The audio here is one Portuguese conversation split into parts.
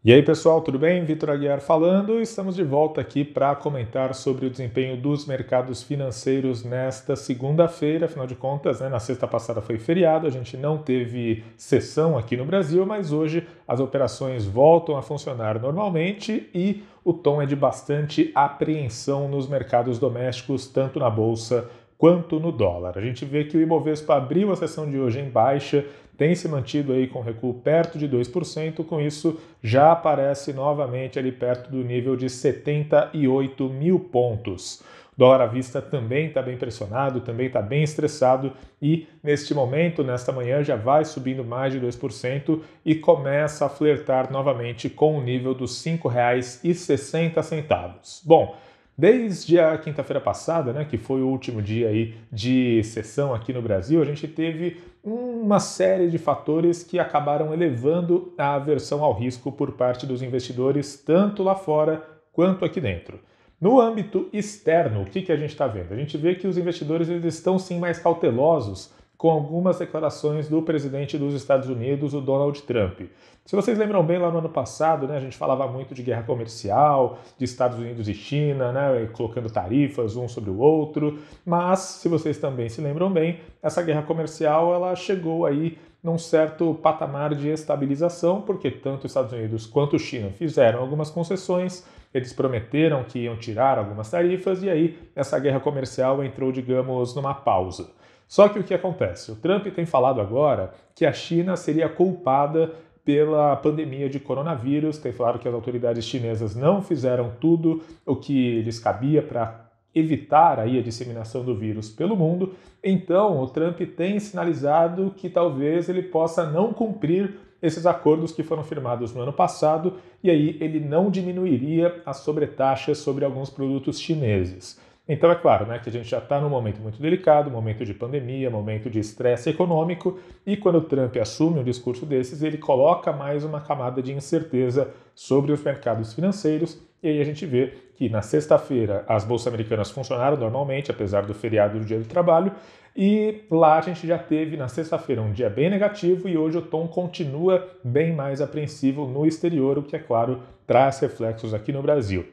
E aí, pessoal, tudo bem? Vitor Aguiar falando. Estamos de volta aqui para comentar sobre o desempenho dos mercados financeiros nesta segunda-feira. Afinal de contas, na sexta passada foi feriado, a gente não teve sessão aqui no Brasil, mas hoje as operações voltam a funcionar normalmente e o tom é de bastante apreensão nos mercados domésticos, tanto na bolsa quanto no dólar. A gente vê que o Ibovespa abriu a sessão de hoje em baixa, tem se mantido aí com recuo perto de 2%, com isso já aparece novamente ali perto do nível de 78 mil pontos. O dólar à vista também está bem pressionado, também está bem estressado e neste momento, nesta manhã, já vai subindo mais de 2% e começa a flertar novamente com o nível dos R$ 5,60. Bom, desde a quinta-feira passada, que foi o último dia aí de sessão aqui no Brasil, a gente teve uma série de fatores que acabaram elevando a aversão ao risco por parte dos investidores, tanto lá fora quanto aqui dentro. No âmbito externo, o que a gente está vendo? A gente vê que os investidores eles estão sim mais cautelosos com algumas declarações do presidente dos Estados Unidos, o Donald Trump. Se vocês lembram bem, lá no ano passado, a gente falava muito de guerra comercial, de Estados Unidos e China, colocando tarifas um sobre o outro, mas, se vocês também se lembram bem, essa guerra comercial ela chegou aí num certo patamar de estabilização, porque tanto os Estados Unidos quanto a China fizeram algumas concessões, eles prometeram que iam tirar algumas tarifas, e aí essa guerra comercial entrou, digamos, numa pausa. Só que o que acontece? O Trump tem falado agora que a China seria culpada pela pandemia de coronavírus, tem falado que as autoridades chinesas não fizeram tudo o que lhes cabia para evitar aí a disseminação do vírus pelo mundo. Então, o Trump tem sinalizado que talvez ele possa não cumprir esses acordos que foram firmados no ano passado, e aí ele não diminuiria as sobretaxas sobre alguns produtos chineses. Então é claro que a gente já está num momento muito delicado, momento de pandemia, momento de estresse econômico, e quando o Trump assume um discurso desses, ele coloca mais uma camada de incerteza sobre os mercados financeiros, e aí a gente vê que na sexta-feira as bolsas americanas funcionaram normalmente, apesar do feriado do Dia do Trabalho, e lá a gente já teve na sexta-feira um dia bem negativo e hoje o tom continua bem mais apreensivo no exterior, o que, é claro, traz reflexos aqui no Brasil.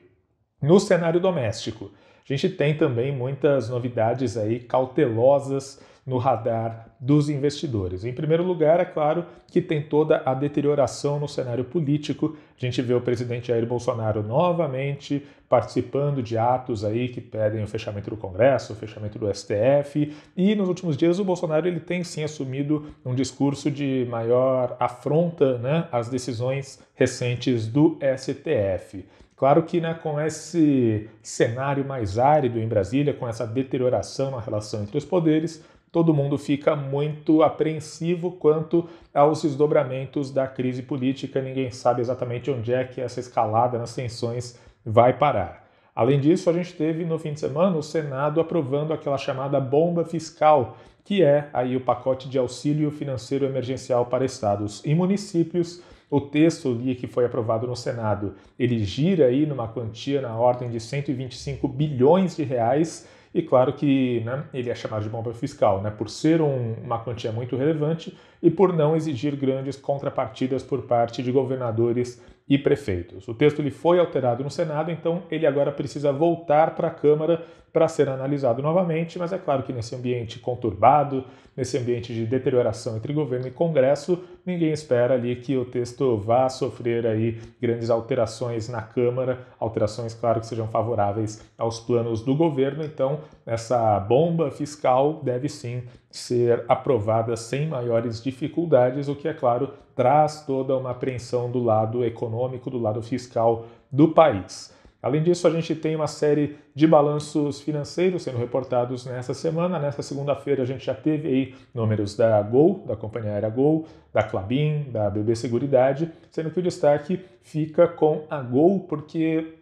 No cenário doméstico, a gente tem também muitas novidades aí cautelosas no radar dos investidores. Em primeiro lugar, é claro que tem toda a deterioração no cenário político. A gente vê o presidente Jair Bolsonaro novamente participando de atos aí que pedem o fechamento do Congresso, o fechamento do STF, e nos últimos dias o Bolsonaro ele tem sim assumido um discurso de maior afronta às decisões recentes do STF. Claro que com esse cenário mais árido em Brasília, com essa deterioração na relação entre os poderes, todo mundo fica muito apreensivo quanto aos desdobramentos da crise política. Ninguém sabe exatamente onde é que essa escalada nas tensões vai parar. Além disso, a gente teve no fim de semana o Senado aprovando aquela chamada bomba fiscal, que é aí o pacote de auxílio financeiro emergencial para estados e municípios. O texto ali que foi aprovado no Senado, ele gira aí numa quantia na ordem de 125 bilhões de reais, e claro que ele é chamado de bomba fiscal, por ser uma quantia muito relevante e por não exigir grandes contrapartidas por parte de governadores e prefeitos. O texto ele foi alterado no Senado, então ele agora precisa voltar para a Câmara para ser analisado novamente, mas é claro que nesse ambiente conturbado, nesse ambiente de deterioração entre governo e Congresso, ninguém espera ali que o texto vá sofrer aí grandes alterações na Câmara, alterações, claro, que sejam favoráveis aos planos do governo. Então, essa bomba fiscal deve sim ser aprovada sem maiores dificuldades, o que, é claro, traz toda uma apreensão do lado econômico, do lado fiscal do país. Além disso, a gente tem uma série de balanços financeiros sendo reportados nessa semana. Nessa segunda-feira, a gente já teve aí números da Gol, da companhia aérea Gol, da Klabin, da BB Seguridade, sendo que o destaque fica com a Gol, porque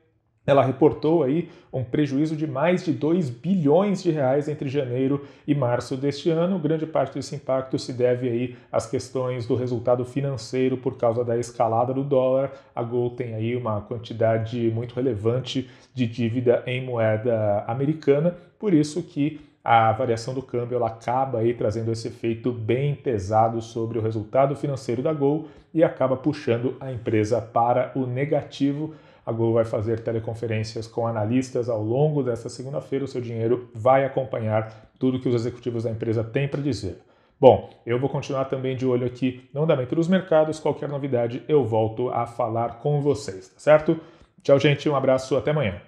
ela reportou aí um prejuízo de mais de 2 bilhões de reais entre janeiro e março deste ano. Grande parte desse impacto se deve aí às questões do resultado financeiro por causa da escalada do dólar. A Gol tem aí uma quantidade muito relevante de dívida em moeda americana, por isso que a variação do câmbio ela acaba aí trazendo esse efeito bem pesado sobre o resultado financeiro da Gol e acaba puxando a empresa para o negativo. A Gol vai fazer teleconferências com analistas ao longo desta segunda-feira. O seu dinheiro vai acompanhar tudo que os executivos da empresa têm para dizer. Bom, eu vou continuar também de olho aqui no andamento dos mercados. Qualquer novidade eu volto a falar com vocês, tá certo? Tchau, gente. Um abraço. Até amanhã.